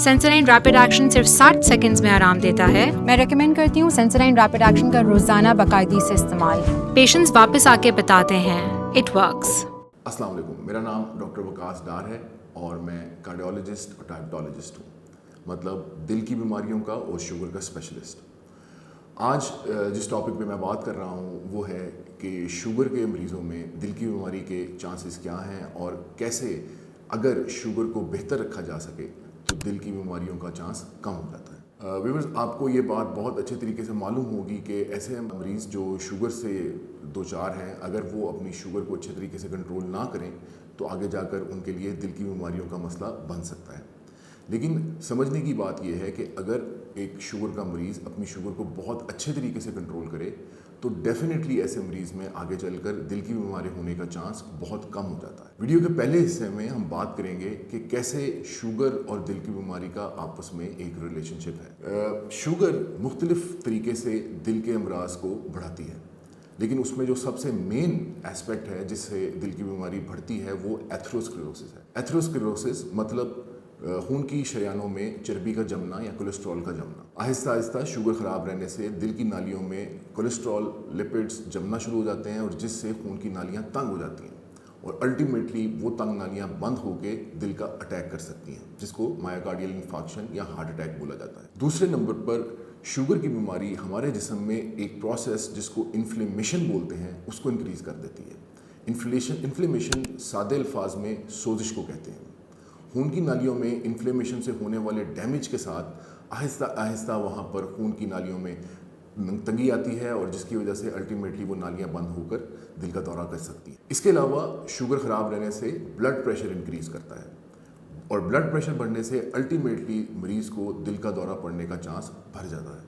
سینسرائن rapid action صرف 60 seconds میں آرام دیتا ہے. میں ریکمینڈ کرتی ہوں سینسرائن ریپڈ ایکشن کا روزانہ باقاعدگی سے استعمال. پیشنٹس واپس آ کے بتاتے ہیں اٹ ورکس. السلام علیکم، میرا نام ڈاکٹر وکاس ڈار ہے اور میں کارڈیالوجسٹ اور ڈائبٹالوجسٹ ہوں، مطلب دل کی بیماریوں کا اور شوگر کا اسپیشلسٹ. آج جس ٹاپک پہ میں بات کر رہا ہوں وہ ہے کہ شوگر کے مریضوں میں دل کی بیماری کے چانسز کیا ہیں اور کیسے اگر شوگر کو بہتر رکھا جا سکے تو دل کی بیماریوں کا چانس کم ہو جاتا ہے. ویورز، آپ کو یہ بات بہت اچھے طریقے سے معلوم ہوگی کہ ایسے مریض جو شوگر سے دوچار ہیں، اگر وہ اپنی شوگر کو اچھے طریقے سے کنٹرول نہ کریں تو آگے جا کر ان کے لیے دل کی بیماریوں کا مسئلہ بن سکتا ہے. لیکن سمجھنے کی بات یہ ہے کہ اگر ایک شوگر کا مریض اپنی شوگر کو بہت اچھے طریقے سے کنٹرول کرے تو ڈیفینیٹلی ایسے مریض میں آگے چل کر دل کی بیماری ہونے کا چانس بہت کم ہو جاتا ہے. ویڈیو کے پہلے حصے میں ہم بات کریں گے کہ کیسے شوگر اور دل کی بیماری کا آپس میں ایک ریلیشن شپ ہے. شوگر مختلف طریقے سے دل کے امراض کو بڑھاتی ہے، لیکن اس میں جو سب سے مین ایسپیکٹ ہے جس سے دل کی بیماری بڑھتی ہے وہ ایتھروسکلیروسس ہے. ایتھروسکلیروسس مطلب خون کی شریانوں میں چربی کا جمنا یا کولیسٹرول کا جمنا. آہستہ آہستہ شوگر خراب رہنے سے دل کی نالیوں میں کولیسٹرول لپڈس جمنا شروع ہو جاتے ہیں اور جس سے خون کی نالیاں تنگ ہو جاتی ہیں اور الٹیمیٹلی وہ تنگ نالیاں بند ہو کے دل کا اٹیک کر سکتی ہیں، جس کو مایوکارڈیل انفارکشن یا ہارٹ اٹیک بولا جاتا ہے. دوسرے نمبر پر شوگر کی بیماری ہمارے جسم میں ایک پروسیس جس کو انفلیمیشن بولتے ہیں اس کو انکریز کر دیتی ہے. انفلیمیشن سادے الفاظ میں سوزش کو کہتے ہیں. خون کی نالیوں میں انفلیمیشن سے ہونے والے ڈیمیج کے ساتھ آہستہ آہستہ وہاں پر خون کی نالیوں میں تنگی آتی ہے اور جس کی وجہ سے الٹیمیٹلی وہ نالیاں بند ہو کر دل کا دورہ کر سکتی ہیں. اس کے علاوہ شوگر خراب رہنے سے بلڈ پریشر انکریز کرتا ہے اور بلڈ پریشر بڑھنے سے الٹیمیٹلی مریض کو دل کا دورہ پڑنے کا چانس بڑھ جاتا ہے.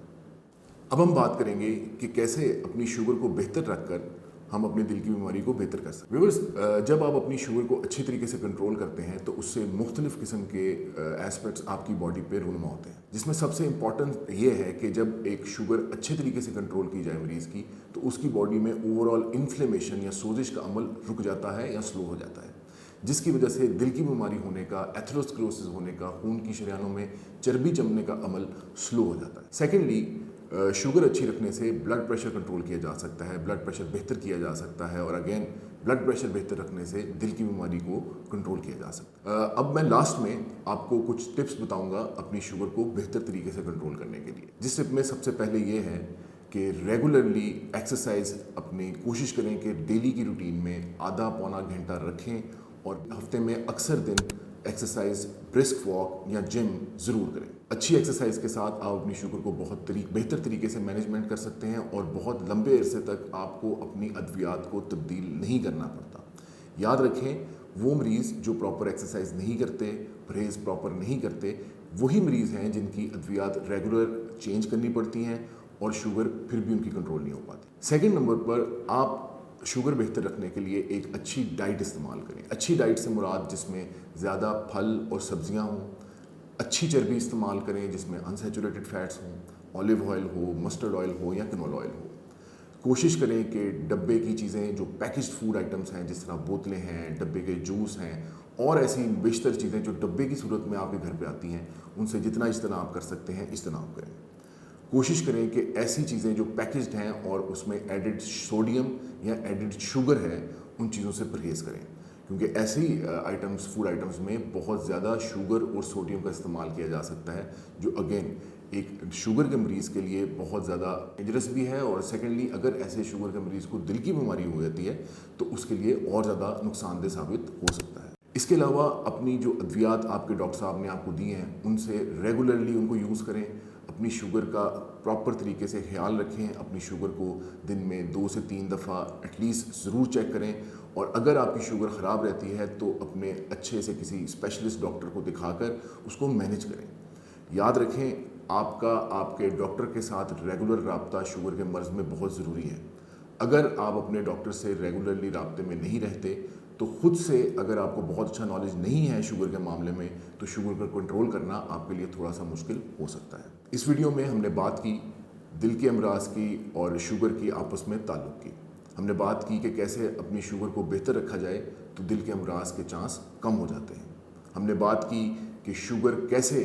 اب ہم بات کریں گے کہ کیسے اپنی شوگر کو بہتر رکھ کر ہم اپنے دل کی بیماری کو بہتر کر سکتے ہیں. ویورز، جب آپ اپنی شوگر کو اچھے طریقے سے کنٹرول کرتے ہیں تو اس سے مختلف قسم کے ایسپیکٹس آپ کی باڈی پہ رونما ہوتے ہیں، جس میں سب سے امپورٹنٹ یہ ہے کہ جب ایک شوگر اچھے طریقے سے کنٹرول کی جائے مریض کی تو اس کی باڈی میں اوور آل انفلیمیشن یا سوزش کا عمل رک جاتا ہے یا سلو ہو جاتا ہے، جس کی وجہ سے دل کی بیماری ہونے کا، ایتھروسکلیروسس ہونے کا، خون کی شریانوں میں چربی جمنے کا عمل سلو ہو جاتا ہے. سیکنڈلی، شوگر اچھی رکھنے سے بلڈ پریشر کنٹرول کیا جا سکتا ہے، بلڈ پریشر بہتر کیا جا سکتا ہے اور اگین بلڈ پریشر بہتر رکھنے سے دل کی بیماری کو کنٹرول کیا جا سکتا ہے. اب میں لاسٹ میں آپ کو کچھ ٹپس بتاؤں گا اپنی شوگر کو بہتر طریقے سے کنٹرول کرنے کے لیے، جس میں سب سے پہلے یہ ہے کہ ریگولرلی ایکسرسائز اپنی کوشش کریں کہ ڈیلی کی روٹین میں آدھا پونا گھنٹہ رکھیں اور ہفتے میں اکثر دن ایکسرسائز، برسک واک یا جم ضرور کریں. اچھی ایکسرسائز کے ساتھ آپ اپنی شوگر کو بہت بہتر طریقے سے مینجمنٹ کر سکتے ہیں اور بہت لمبے عرصے تک آپ کو اپنی ادویات کو تبدیل نہیں کرنا پڑتا. یاد رکھیں، وہ مریض جو پراپر ایکسرسائز نہیں کرتے، پرہیز پراپر نہیں کرتے، وہی مریض ہیں جن کی ادویات ریگولر چینج کرنی پڑتی ہیں اور شوگر پھر بھی ان کی کنٹرول نہیں ہو پاتی. سیکنڈ نمبر پر آپ شوگر بہتر رکھنے کے لیے ایک اچھی ڈائٹ استعمال کریں. اچھی ڈائٹ سے مراد جس میں زیادہ پھل اور سبزیاں ہوں، اچھی چربی استعمال کریں جس میں انسیچوریٹڈ فیٹس ہوں، اولیو آئل ہو، مسٹرڈ آئل ہو یا کنول آئل ہو. کوشش کریں کہ ڈبے کی چیزیں جو پیکجڈ فوڈ آئٹمس ہیں جس طرح بوتلیں ہیں، ڈبے کے جوس ہیں اور ایسی بیشتر چیزیں جو ڈبے کی صورت میں آپ کے گھر پہ آتی ہیں ان سے جتنا اجتناب کر سکتے ہیں اجتناب کریں. کوشش کریں کہ ایسی چیزیں جو پیکجڈ ہیں اور اس میں ایڈڈ سوڈیم یا ایڈڈ شوگر ہے ان چیزوں سے پرہیز کریں، کیونکہ ایسی فوڈ آئٹمس میں بہت زیادہ شوگر اور سوڈیم کا استعمال کیا جا سکتا ہے جو اگین ایک شوگر کے مریض کے لیے بہت زیادہ ڈینجرس بھی ہے اور سیکنڈلی اگر ایسے شوگر کے مریض کو دل کی بیماری ہو جاتی ہے تو اس کے لیے اور زیادہ نقصان دہ ثابت ہو سکتا ہے. اس کے علاوہ اپنی جو ادویات آپ کے ڈاکٹر صاحب نے آپ کو دی ہیں ان سے ریگولرلی ان کو یوز کریں. اپنی شوگر کا پراپر طریقے سے خیال رکھیں. اپنی شوگر کو دن میں 2 سے 3 دفعہ ایٹ لیسٹ ضرور چیک کریں اور اگر آپ کی شوگر خراب رہتی ہے تو اپنے اچھے سے کسی اسپیشلسٹ ڈاکٹر کو دکھا کر اس کو مینیج کریں. یاد رکھیں، آپ کے ڈاکٹر کے ساتھ ریگولر رابطہ شوگر کے مرض میں بہت ضروری ہے. اگر آپ اپنے ڈاکٹر سے ریگولرلی رابطے میں نہیں رہتے تو خود سے اگر آپ کو بہت اچھا نالج نہیں ہے شوگر کے معاملے میں تو شوگر کو کنٹرول کرنا آپ کے لیے تھوڑا سا مشکل ہو سکتا ہے. اس ویڈیو میں ہم نے بات کی دل کے امراض کی اور شوگر کی آپس میں تعلق کی. ہم نے بات کی کہ کیسے اپنی شوگر کو بہتر رکھا جائے تو دل کے امراض کے چانس کم ہو جاتے ہیں. ہم نے بات کی کہ شوگر کیسے